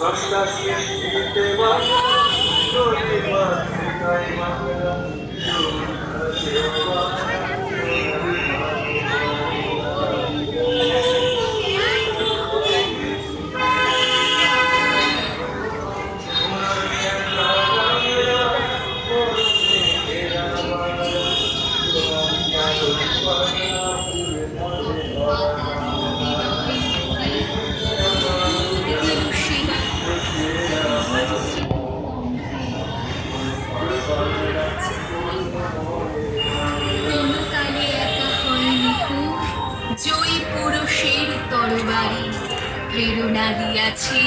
দশটা সৃষ্টিতে বাংলা নদী মাতৃকায় বাংলা জয়ী পুরুষের তরবারি প্রেরণা দিয়াছে,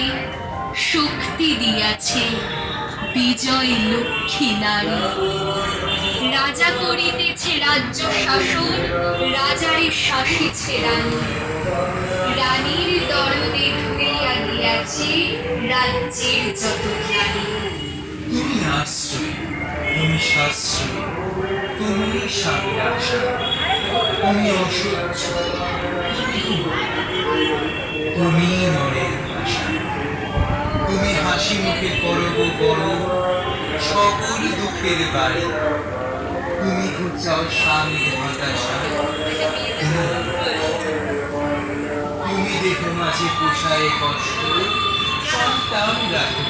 শক্তি দিয়াছে বিজয় লক্ষ্মী নারী। রাজা করিতেছে রাজ্য শাসন, রাজারে শাসিছে রানী। রানীর দরদে ধরিয়া দিয়াছে রাজ্যের যত জ্ঞানী। তুমি আশ্রয়, তুমি শাস্ত্রী, তুমি স্বামীর আশা, তুমি অসহ্য, তুমি নরের ভাষা। তুমি হাসি মুখে করব বড় সকল দুঃখের বাড়ি। তুমি ঘুচাও স্বামীর হতাশা, তুমি দেখো মাঝে পোষায় কষ্ট, সন্তান রাখো